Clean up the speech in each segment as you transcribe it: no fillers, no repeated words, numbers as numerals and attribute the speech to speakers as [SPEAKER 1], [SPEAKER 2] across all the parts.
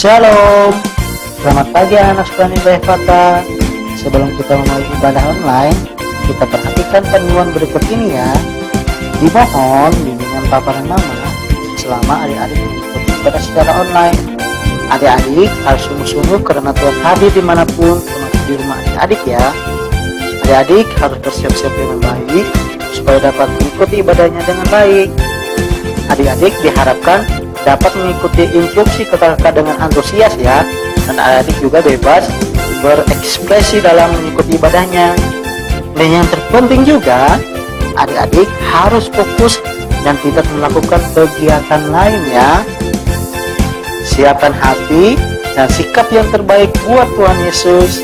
[SPEAKER 1] Shalom, selamat pagi anak sekolah FK. Sebelum kita memulai ibadah online, kita perhatikan panduan berikut ini ya. Dimohon bimbingan Papa dan Mama selama adik-adik mengikuti ibadah secara online. Adik-adik harus sungguh-sungguh karena Tuhan hadir dimanapun, termasuk di rumah adik-adik ya. Adik-adik harus bersiap-siap dengan baik supaya dapat mengikuti ibadahnya dengan baik. Adik-adik diharapkan dapat mengikuti instruksi kakak dengan antusias ya, dan adik juga bebas berekspresi dalam mengikuti ibadahnya. Dan yang terpenting juga, adik-adik harus fokus dan tidak melakukan kegiatan lain ya. Siapkan hati dan sikap yang terbaik buat Tuhan Yesus.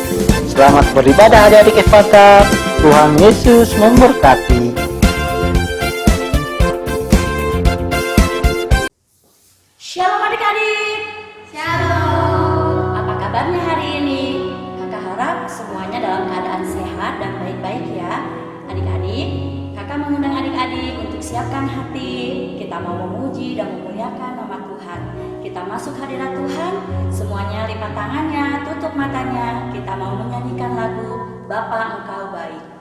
[SPEAKER 1] Selamat beribadah adik-adik FK. Tuhan Yesus memberkati.
[SPEAKER 2] Shalom adik-adik.
[SPEAKER 3] Shalom.
[SPEAKER 2] Apa kabarnya hari ini? Kakak harap semuanya dalam keadaan sehat dan baik-baik ya. Adik-adik, kakak mengundang adik-adik untuk siapkan hati. Kita mau memuji dan memuliakan nama Tuhan. Kita masuk hadirat Tuhan, semuanya lipat tangannya, tutup matanya. Kita mau menyanyikan lagu Bapa Engkau Baik.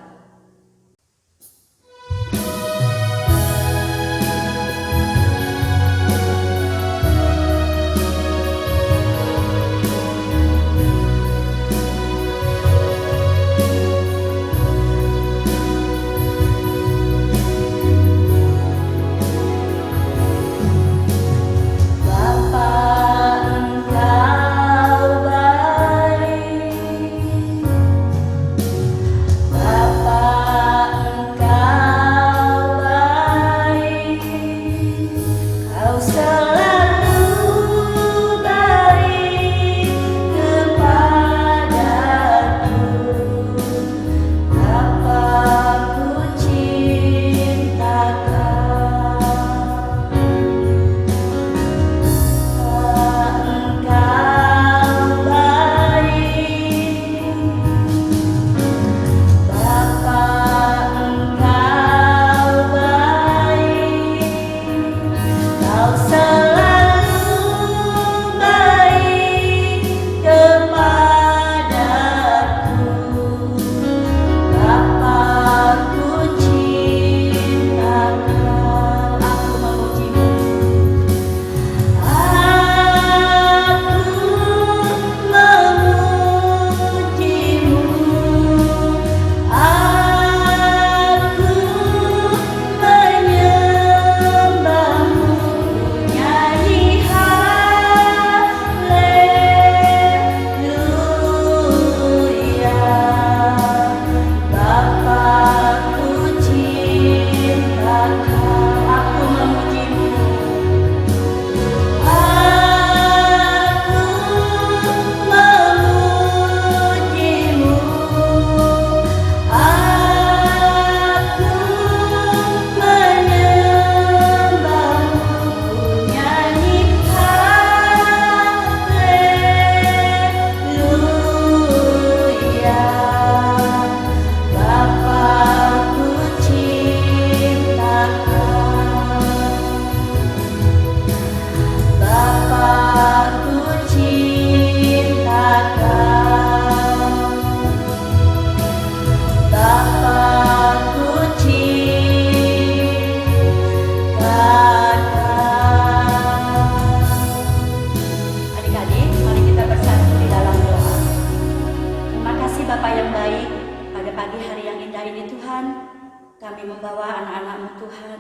[SPEAKER 2] Kami membawa anak-anak-Mu Tuhan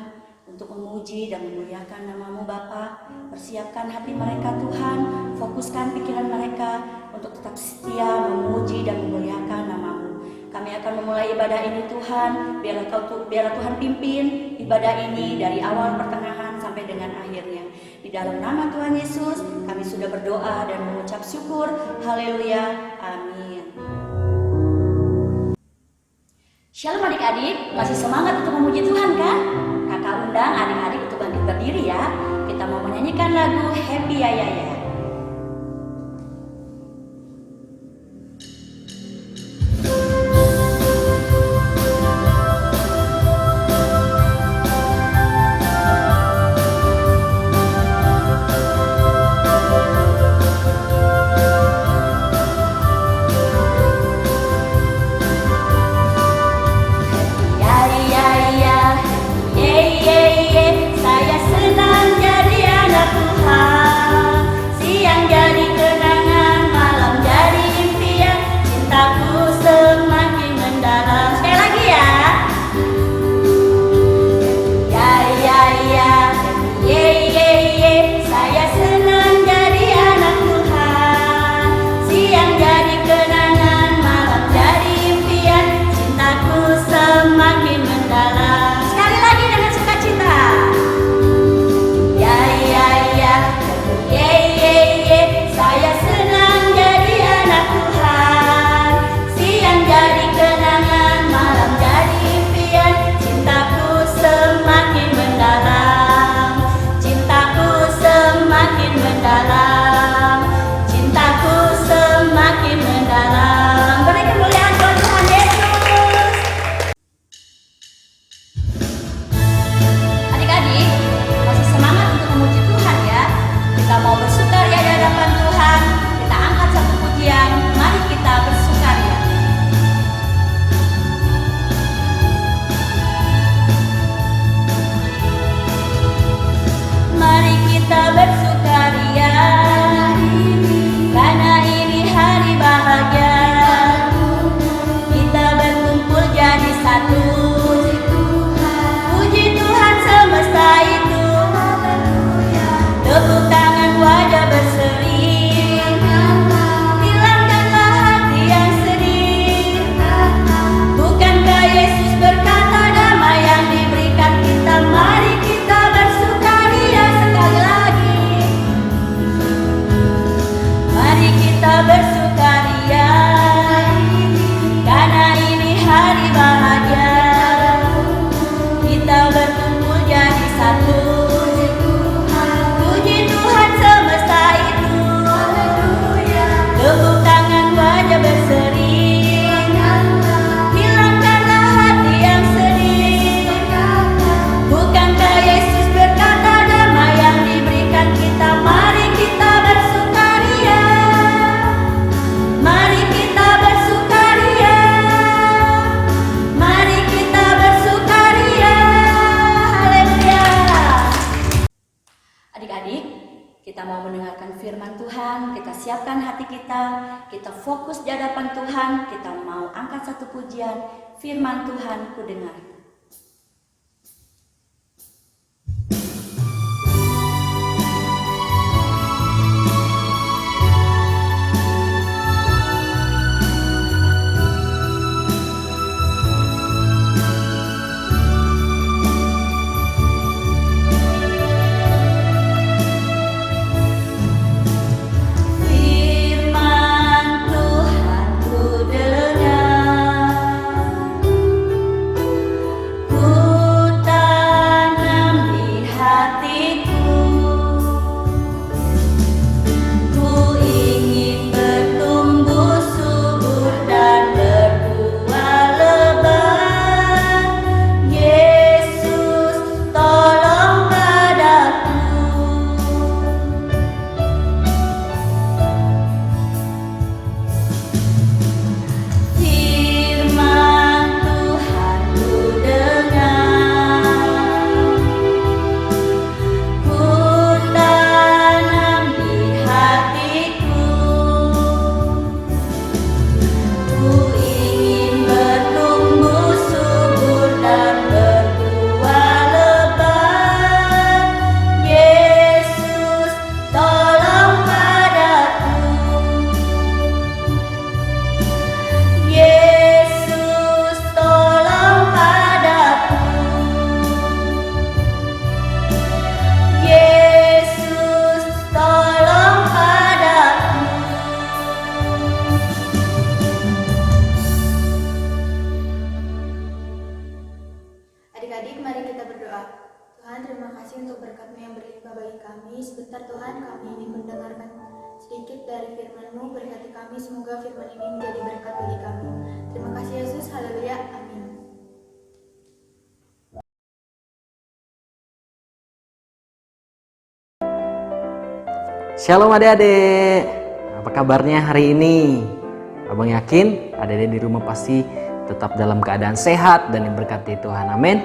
[SPEAKER 2] untuk memuji dan memuliakan nama-Mu Bapa. Persiapkan hati mereka Tuhan, fokuskan pikiran mereka untuk tetap setia memuji dan memuliakan nama-Mu. Kami akan memulai ibadah ini Tuhan, biarlah Tuhan pimpin ibadah ini dari awal, pertengahan sampai dengan akhirnya. Di dalam nama Tuhan Yesus kami sudah berdoa dan mengucap syukur. Haleluya, amin. Shalom adik-adik, masih semangat untuk memuji Tuhan kan? Kakak undang adik-adik untuk bangkit berdiri ya. Kita mau menyanyikan lagu Happy Ya Ya Ya. siapkan hati kita fokus di hadapan Tuhan, kita mau angkat satu pujian, firman Tuhan ku dengar.
[SPEAKER 3] Adik-adik, mari kita berdoa. Tuhan, terima kasih untuk berkat-Mu yang berlimpah bagi kami. Sebentar Tuhan, kami ingin mendengarkan sedikit dari firman-Mu. Berkati kami, semoga firman ini menjadi berkat bagi kami. Terima kasih Yesus, haleluya, amin.
[SPEAKER 4] Shalom adik-adik, apa kabarnya hari ini? Abang yakin adik-adik di rumah pasti tetap dalam keadaan sehat dan diberkati Tuhan, amin.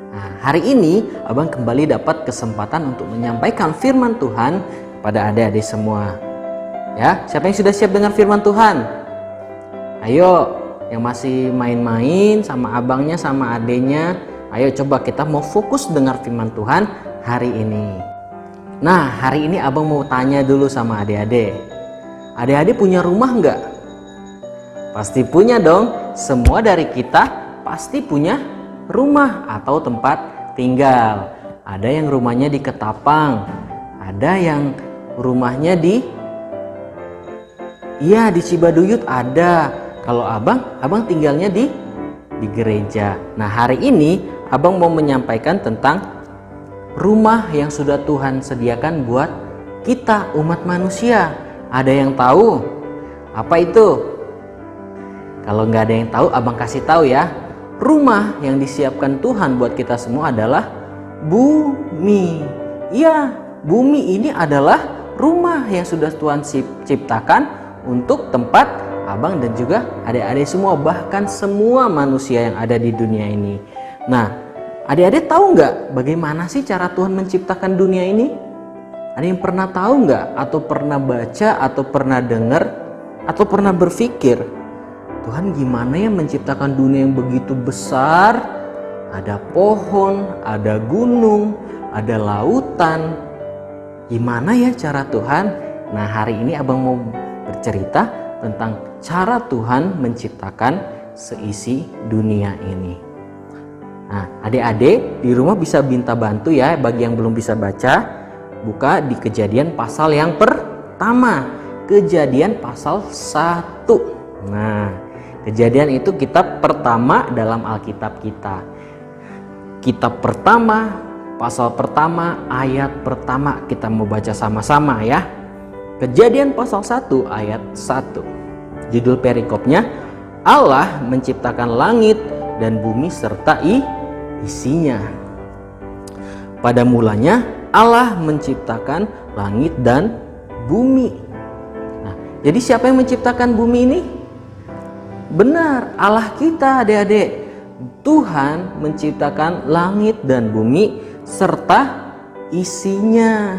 [SPEAKER 4] Nah, hari ini abang kembali dapat kesempatan untuk menyampaikan firman Tuhan kepada adik-adik semua. Ya, siapa yang sudah siap dengar firman Tuhan? Ayo, yang masih main-main sama abangnya sama adiknya, ayo coba kita mau fokus dengar firman Tuhan hari ini. Nah, hari ini abang mau tanya dulu sama adik-adik. Adik-adik punya rumah nggak? Pasti punya dong. Semua dari kita pasti punya rumah atau tempat tinggal. Ada yang rumahnya di Ketapang, ada yang rumahnya di Cibaduyut ada. Kalau abang tinggalnya di gereja. Nah, hari ini abang mau menyampaikan tentang rumah yang sudah Tuhan sediakan buat kita umat manusia. Ada yang tahu apa itu? Kalau nggak ada yang tahu, abang kasih tahu ya. Rumah yang disiapkan Tuhan buat kita semua adalah bumi. Iya, bumi ini adalah rumah yang sudah Tuhan ciptakan untuk tempat abang dan juga adik-adik semua, bahkan semua manusia yang ada di dunia ini. Nah, adik-adik tahu nggak bagaimana sih cara Tuhan menciptakan dunia ini? Ada yang pernah tahu nggak? Atau pernah baca? Atau pernah dengar? Atau pernah berpikir? Tuhan gimana ya menciptakan dunia yang begitu besar? Ada pohon, ada gunung, ada lautan. Gimana ya cara Tuhan? Nah, hari ini abang mau bercerita tentang cara Tuhan menciptakan seisi dunia ini. Nah, adik-adik di rumah bisa minta bantu ya. Bagi yang belum bisa baca, buka di Kejadian pasal yang pertama. Kejadian pasal 1. Nah, Kejadian itu kitab pertama dalam Alkitab kita. Kitab pertama, pasal pertama, ayat pertama. Kita mau baca sama-sama ya. Kejadian pasal 1 ayat 1. Judul perikopnya, Allah menciptakan langit dan bumi serta isinya. Pada mulanya Allah menciptakan langit dan bumi. Nah, jadi siapa yang menciptakan bumi ini? Benar, Allah kita, adik-adik. Tuhan menciptakan langit dan bumi serta isinya.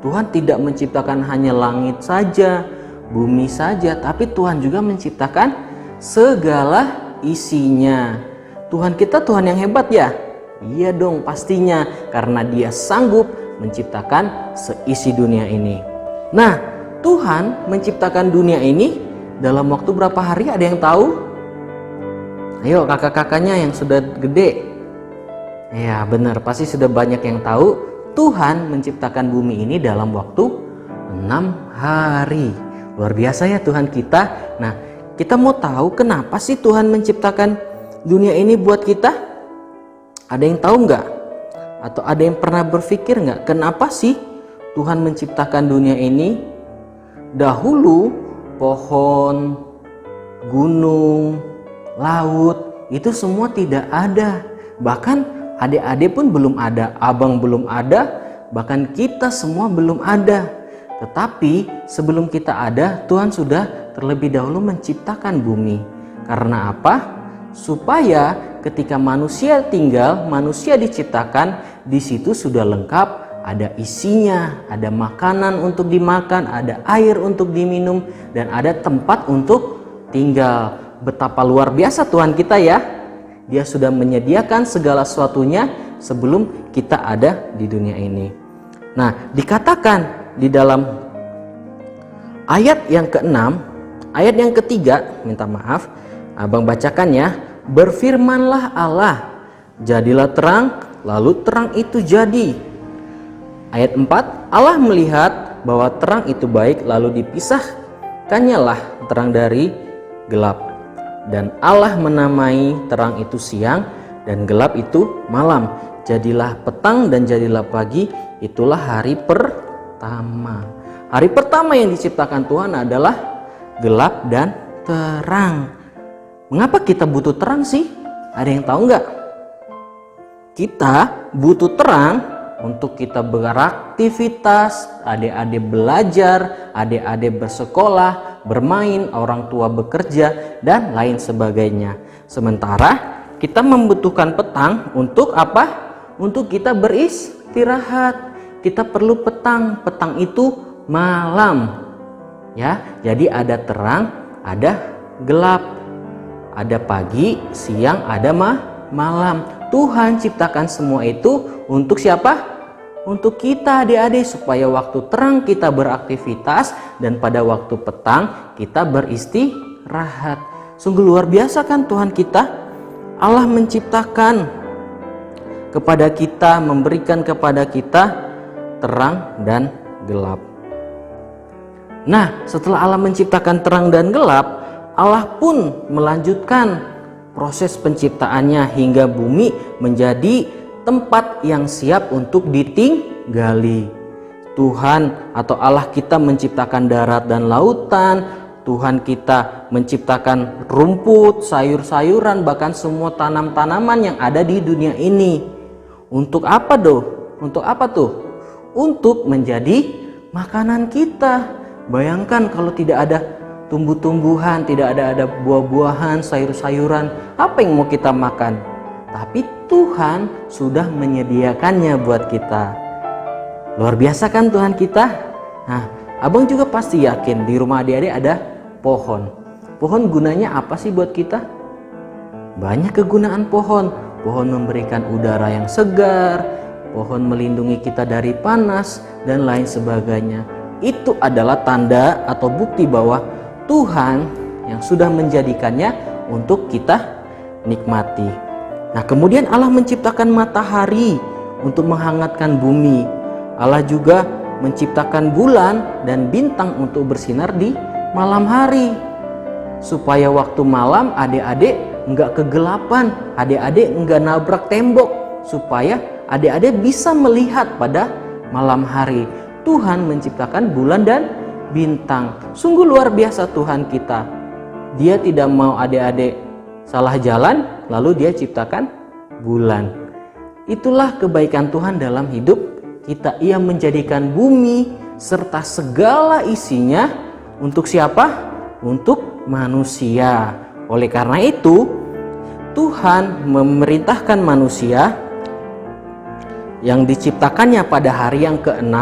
[SPEAKER 4] Tuhan tidak menciptakan hanya langit saja, bumi saja, tapi Tuhan juga menciptakan segala isinya. Tuhan kita Tuhan yang hebat ya? Iya dong pastinya, karena Dia sanggup menciptakan seisi dunia ini. Nah, Tuhan menciptakan dunia ini dalam waktu berapa hari? Ada yang tahu? Ayo kakak-kakaknya yang sudah gede. Ya benar, pasti sudah banyak yang tahu. Tuhan menciptakan bumi ini dalam waktu 6 hari. Luar biasa ya Tuhan kita. Nah, kita mau tahu kenapa sih Tuhan menciptakan dunia ini buat kita? Ada yang tahu nggak? Atau ada yang pernah berpikir nggak? Kenapa sih Tuhan menciptakan dunia ini? Dahulu pohon, gunung, laut itu semua tidak ada. Bahkan adik-adik pun belum ada, abang belum ada, bahkan kita semua belum ada. Tetapi sebelum kita ada, Tuhan sudah terlebih dahulu menciptakan bumi. Karena apa? Supaya ketika manusia tinggal, manusia diciptakan, di situ sudah lengkap, ada isinya, ada makanan untuk dimakan, ada air untuk diminum, dan ada tempat untuk tinggal. Betapa luar biasa Tuhan kita ya. Dia sudah menyediakan segala sesuatunya sebelum kita ada di dunia ini. Nah, dikatakan di dalam ayat yang ke-6, ayat yang ketiga, minta maaf, abang bacakan ya. Berfirmanlah Allah, jadilah terang, lalu terang itu jadi. Ayat 4, Allah melihat bahwa terang itu baik, lalu dipisahkannya lah terang dari gelap. Dan Allah menamai terang itu siang dan gelap itu malam. Jadilah petang dan jadilah pagi, itulah hari pertama. Hari pertama yang diciptakan Tuhan adalah gelap dan terang. Mengapa kita butuh terang sih? Ada yang tahu nggak? Kita butuh terang untuk kita beraktivitas, adik-adik belajar, adik-adik bersekolah, bermain, orang tua bekerja, dan lain sebagainya. Sementara kita membutuhkan petang untuk apa? Untuk kita beristirahat. Kita perlu petang. Petang itu malam. Ya, jadi ada terang, ada gelap. Ada pagi, siang, ada malam. Tuhan ciptakan semua itu untuk siapa? Untuk kita adik-adik, supaya waktu terang kita beraktivitas dan pada waktu petang kita beristirahat. Sungguh luar biasa kan Tuhan kita? Allah menciptakan kepada kita, memberikan kepada kita terang dan gelap. Nah, setelah Allah menciptakan terang dan gelap, Allah pun melanjutkan proses penciptaannya hingga bumi menjadi tempat yang siap untuk ditinggali. Tuhan atau Allah kita menciptakan darat dan lautan. Tuhan kita menciptakan rumput, sayur-sayuran, bahkan semua tanam-tanaman yang ada di dunia ini. Untuk apa doh? Untuk apa tuh? Untuk menjadi makanan kita. Bayangkan kalau tidak ada tumbuh-tumbuhan, tidak ada buah-buahan, sayur-sayuran, apa yang mau kita makan? Tapi Tuhan sudah menyediakannya buat kita. Luar biasa kan Tuhan kita? Nah, abang juga pasti yakin di rumah adik-adik ada pohon. Pohon gunanya apa sih buat kita? Banyak kegunaan pohon. Pohon memberikan udara yang segar, pohon melindungi kita dari panas, dan lain sebagainya. Itu adalah tanda atau bukti bahwa Tuhan yang sudah menjadikannya untuk kita nikmati. Nah, kemudian Allah menciptakan matahari untuk menghangatkan bumi. Allah juga menciptakan bulan dan bintang untuk bersinar di malam hari. Supaya waktu malam adik-adik enggak kegelapan, adik-adik enggak nabrak tembok. Supaya adik-adik bisa melihat pada malam hari. Tuhan menciptakan bulan dan bintang. Sungguh luar biasa Tuhan kita. Dia tidak mau adik-adik salah jalan, lalu dia ciptakan bulan. Itulah kebaikan Tuhan dalam hidup kita. Ia menjadikan bumi serta segala isinya untuk siapa? Untuk manusia. Oleh karena itu, Tuhan memerintahkan manusia yang diciptakannya pada hari yang ke-6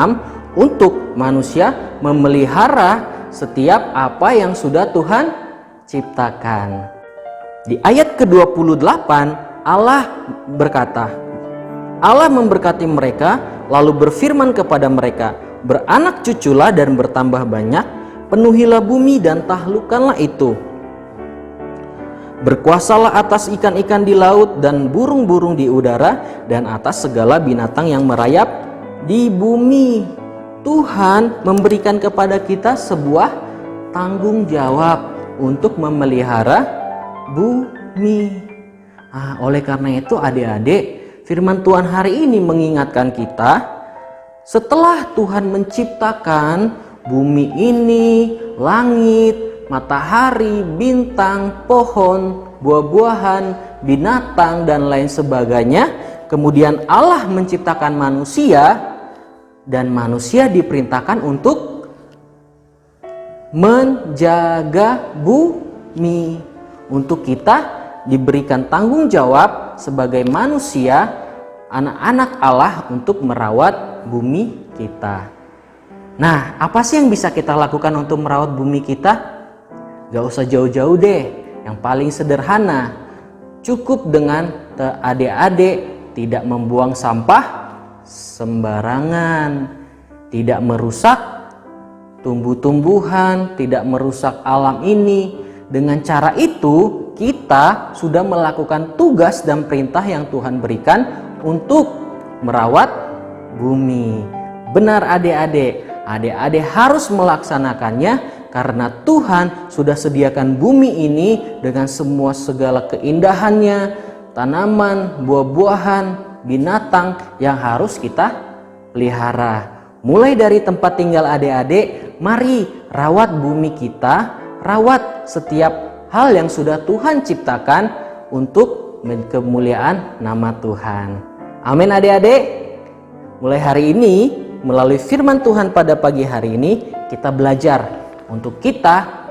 [SPEAKER 4] untuk manusia memelihara setiap apa yang sudah Tuhan ciptakan. Di ayat ke-28 Allah berkata, Allah memberkati mereka lalu berfirman kepada mereka, beranak cuculah dan bertambah banyak, penuhilah bumi dan taklukkanlah itu. Berkuasalah atas ikan-ikan di laut dan burung-burung di udara dan atas segala binatang yang merayap di bumi. Tuhan memberikan kepada kita sebuah tanggung jawab untuk memelihara bumi. Oleh karena itu adik-adik, firman Tuhan hari ini mengingatkan kita, setelah Tuhan menciptakan bumi ini, langit, matahari, bintang, pohon, buah-buahan, binatang, dan lain sebagainya. Kemudian Allah menciptakan manusia, dan manusia diperintahkan untuk menjaga bumi. Untuk kita diberikan tanggung jawab sebagai manusia, anak-anak Allah, untuk merawat bumi kita. Nah, apa sih yang bisa kita lakukan untuk merawat bumi kita? Gak usah jauh-jauh deh, yang paling sederhana, cukup dengan adik-adik tidak membuang sampah sembarangan, tidak merusak tumbuh-tumbuhan, tidak merusak alam ini. Dengan cara itu kita sudah melakukan tugas dan perintah yang Tuhan berikan untuk merawat bumi. Benar adik-adik, adik-adik harus melaksanakannya. Karena Tuhan sudah sediakan bumi ini dengan semua segala keindahannya, tanaman, buah-buahan, binatang yang harus kita pelihara. Mulai dari tempat tinggal adik-adik, mari rawat bumi kita, rawat setiap hal yang sudah Tuhan ciptakan untuk kemuliaan nama Tuhan. Amin adik-adik. Mulai hari ini, melalui firman Tuhan pada pagi hari ini, kita belajar untuk kita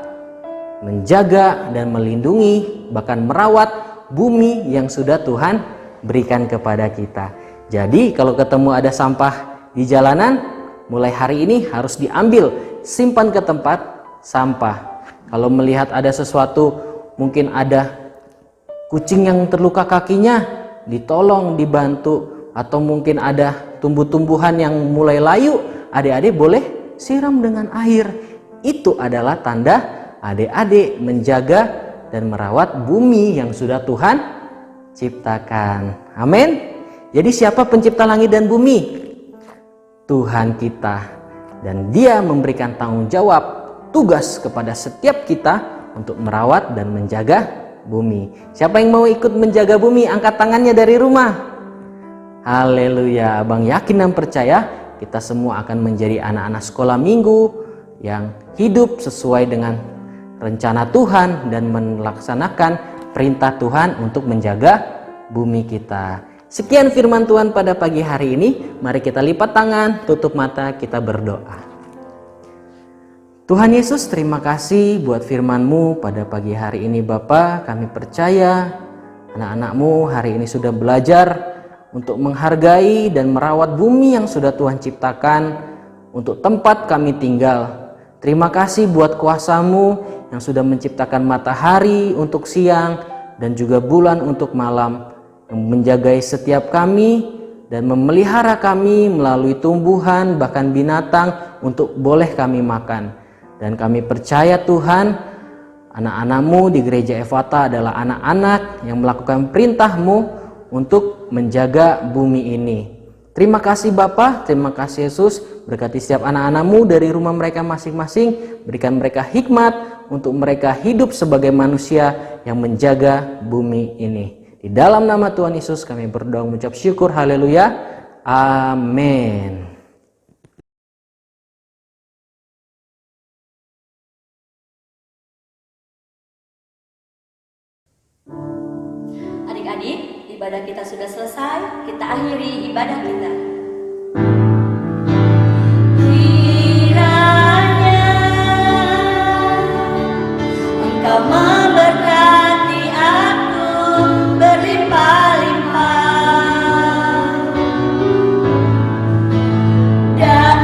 [SPEAKER 4] menjaga dan melindungi, bahkan merawat bumi yang sudah Tuhan berikan kepada kita. Jadi kalau ketemu ada sampah di jalanan, mulai hari ini harus diambil, simpan ke tempat sampah. Kalau melihat ada sesuatu, mungkin ada kucing yang terluka kakinya, ditolong, dibantu. Atau mungkin ada tumbuh-tumbuhan yang mulai layu, adik-adik boleh siram dengan air. Itu adalah tanda adik-adik menjaga dan merawat bumi yang sudah Tuhan ciptakan. Amin. Jadi siapa pencipta langit dan bumi? Tuhan kita. Dan Dia memberikan tanggung jawab, tugas kepada setiap kita untuk merawat dan menjaga bumi. Siapa yang mau ikut menjaga bumi? Angkat tangannya dari rumah. Haleluya. Abang yakin dan percaya kita semua akan menjadi anak-anak sekolah minggu yang hidup sesuai dengan rencana Tuhan dan melaksanakan perintah Tuhan untuk menjaga bumi kita. Sekian firman Tuhan pada pagi hari ini. Mari kita lipat tangan, tutup mata, kita berdoa. Tuhan Yesus, terima kasih buat firman-Mu pada pagi hari ini Bapa. Kami percaya anak-anak-Mu hari ini sudah belajar untuk menghargai dan merawat bumi yang sudah Tuhan ciptakan untuk tempat kami tinggal. Terima kasih buat kuasa-Mu yang sudah menciptakan matahari untuk siang dan juga bulan untuk malam, yang menjagai setiap kami dan memelihara kami melalui tumbuhan bahkan binatang untuk boleh kami makan. Dan kami percaya Tuhan, anak-anak-Mu di Gereja Efata adalah anak-anak yang melakukan perintah-Mu untuk menjaga bumi ini. Terima kasih Bapa, terima kasih Yesus. Berkati setiap anak-anak-Mu dari rumah mereka masing-masing. Berikan mereka hikmat untuk mereka hidup sebagai manusia yang menjaga bumi ini. Di dalam nama Tuhan Yesus kami berdoa mengucap syukur. Haleluya. Amin.
[SPEAKER 2] Adik-adik, ibadah kita sudah selesai. Kita akhiri ibadah kita. Kiranya Engkau memberkati aku berlimpah-limpah dan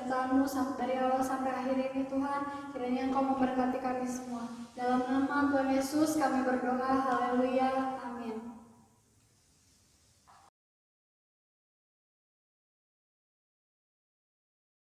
[SPEAKER 5] penyertaan-Mu dari awal sampai akhir ini Tuhan. Kiranya Engkau memberkati kami semua. Dalam nama Tuhan Yesus kami berdoa. Haleluya. Amin.